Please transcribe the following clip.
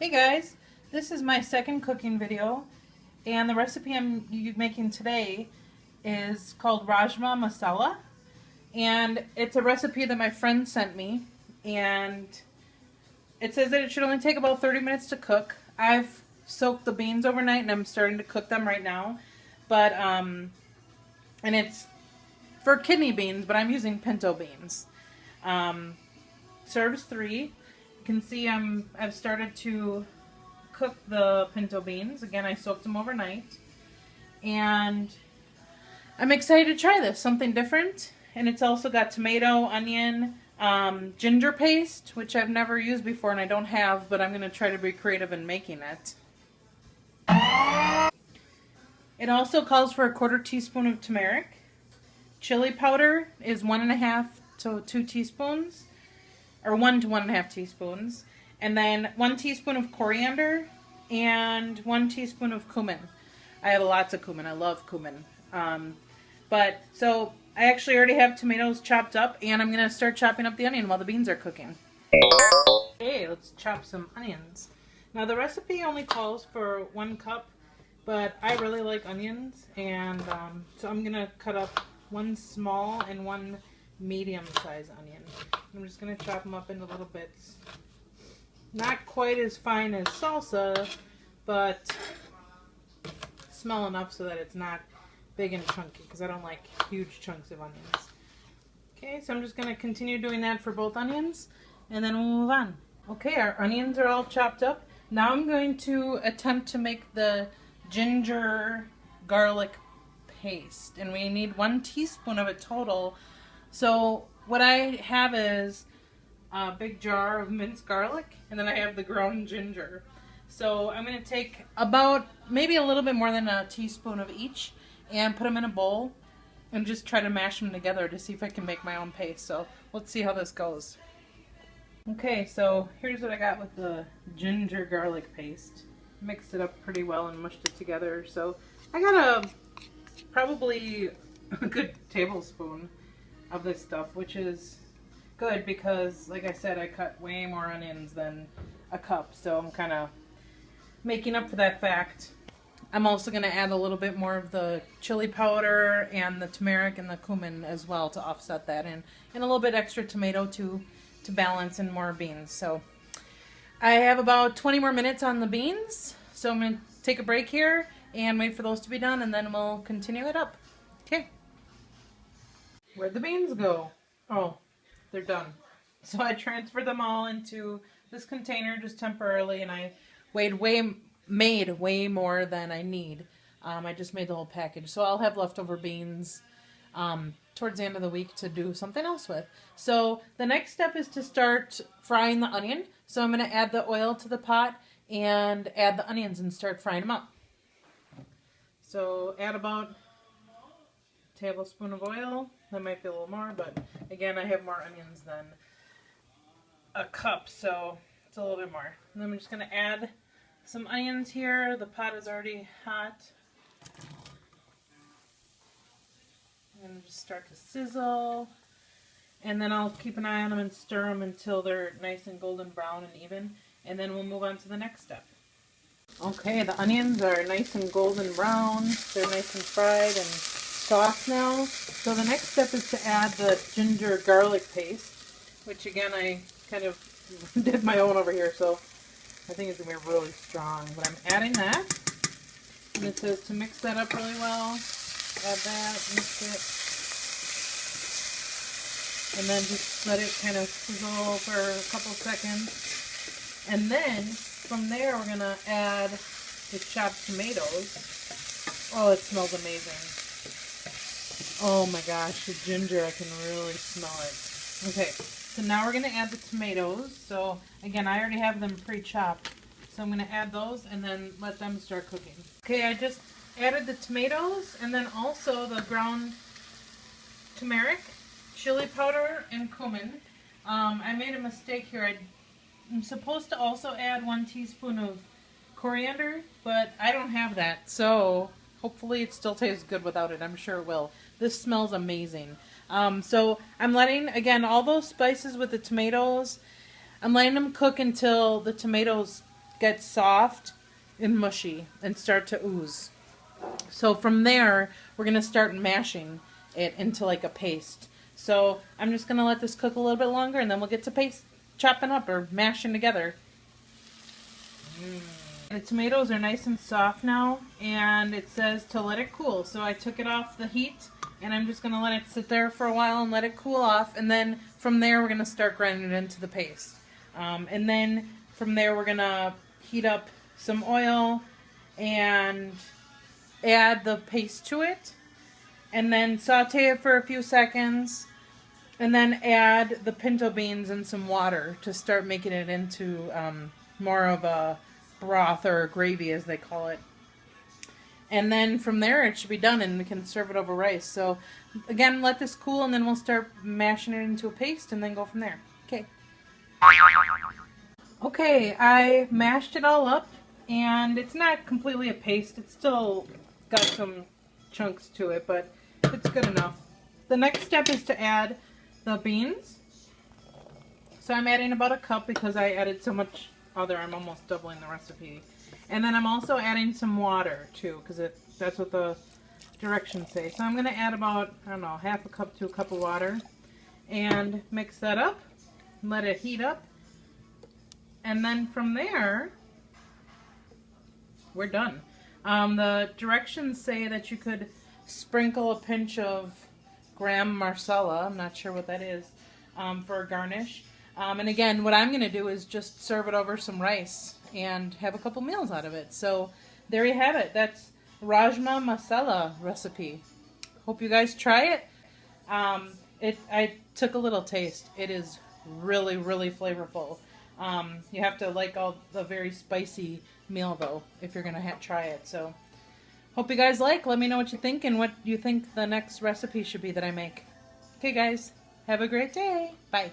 Hey guys, this is my second cooking video, and the recipe I'm making today is called Rajma Masala, and it's a recipe that my friend sent me, and it says that it should only take about 30 minutes to cook. I've soaked the beans overnight and I'm starting to cook them right now, but and it's for kidney beans, but I'm using pinto beans. Serves 3. You can see I've started to cook the pinto beans. Again, I soaked them overnight. And I'm excited to try this, something different. And it's also got tomato, onion, ginger paste, which I've never used before and I don't have, but I'm going to try to be creative in making it. It also calls for a 1/4 teaspoon of turmeric. Chili powder is 1.5 to 2 teaspoons, or 1 to 1.5 teaspoons. And then 1 teaspoon of coriander and 1 teaspoon of cumin. I have lots of cumin. I love cumin. So I actually already have tomatoes chopped up, and I'm going to start chopping up the onion while the beans are cooking. Okay, let's chop some onions. Now the recipe only calls for 1 cup, but I really like onions, and so I'm going to cut up 1 small and 1 medium-sized onion. I'm just going to chop them up into little bits. Not quite as fine as salsa, but small enough so that it's not big and chunky, because I don't like huge chunks of onions. Okay, so I'm just going to continue doing that for both onions, and then we'll move on. Okay, our onions are all chopped up. Now I'm going to attempt to make the ginger garlic paste, and we need 1 teaspoon of it total. So what I have is a big jar of minced garlic, and then I have the ground ginger. So I'm going to take about maybe a little bit more than a teaspoon of each and put them in a bowl and just try to mash them together to see if I can make my own paste. So let's see how this goes. Okay, so here's what I got with the ginger garlic paste. Mixed it up pretty well and mushed it together. So I got probably a good tablespoon of this stuff, which is good because, like I said, I cut way more onions than a cup, so I'm kind of making up for that fact. I'm also going to add a little bit more of the chili powder and the turmeric and the cumin as well to offset that, and a little bit extra tomato to balance, and more beans. So I have about 20 more minutes on the beans, so I'm going to take a break here and wait for those to be done, and then we'll continue it up. Okay. Where'd the beans go? Oh, they're done. So I transferred them all into this container just temporarily, and I made way more than I need. I just made the whole package. So I'll have leftover beans towards the end of the week to do something else with. So the next step is to start frying the onion. So I'm going to add the oil to the pot and add the onions and start frying them up. So add about a tablespoon of oil. That might be a little more, but again, I have more onions than a cup, so it's a little bit more. And then I'm just going to add some onions here. The pot is already hot. And just start to sizzle. And then I'll keep an eye on them and stir them until they're nice and golden brown and even. And then we'll move on to the next step. Okay, the onions are nice and golden brown. They're nice and fried and soft now. So the next step is to add the ginger garlic paste, which again I kind of did my own over here, so I think it's going to be really strong. But I'm adding that. And it says to mix that up really well. Add that, mix it, and then just let it kind of sizzle for a couple seconds. And then from there we're going to add the chopped tomatoes. Oh, it smells amazing. Oh my gosh, the ginger, I can really smell it. Okay, so now we're going to add the tomatoes. So again, I already have them pre-chopped. So I'm going to add those and then let them start cooking. Okay, I just added the tomatoes and then also the ground turmeric, chili powder, and cumin. I made a mistake here. I'm supposed to also add 1 teaspoon of coriander, but I don't have that, so hopefully it still tastes good without it. I'm sure it will. This smells amazing. So I'm letting, again, all those spices with the tomatoes, I'm letting them cook until the tomatoes get soft and mushy and start to ooze. So from there, we're going to start mashing it into like a paste. So I'm just going to let this cook a little bit longer, and then we'll get to paste chopping up or mashing together. The tomatoes are nice and soft now, and it says to let it cool. So I took it off the heat, and I'm just going to let it sit there for a while and let it cool off. And then from there, we're going to start grinding it into the paste. And then from there, we're going to heat up some oil and add the paste to it. And then saute it for a few seconds. And then add the pinto beans and some water to start making it into more of a broth or gravy, as they call it. And then from there it should be done, and we can serve it over rice. So again, let this cool, and then we'll start mashing it into a paste and then go from there. Okay. Okay, I mashed it all up, and it's not completely a paste. It's still got some chunks to it, but it's good enough. The next step is to add the beans. So I'm adding about a cup because I added so much other. I'm almost doubling the recipe. And then I'm also adding some water too, because that's what the directions say. So I'm going to add about, I don't know, half a cup to a cup of water and mix that up, let it heat up, and then from there we're done. The directions say that you could sprinkle a pinch of Rajma Masala, I'm not sure what that is, for a garnish. And again, what I'm going to do is just serve it over some rice and have a couple meals out of it. So there you have it. That's Rajma Masala recipe. Hope you guys try it. I took a little taste. It is really, really flavorful. You have to like all the very spicy meal though if you're going to try it. So hope you guys like. Let me know what you think and what you think the next recipe should be that I make. Okay guys, have a great day. Bye.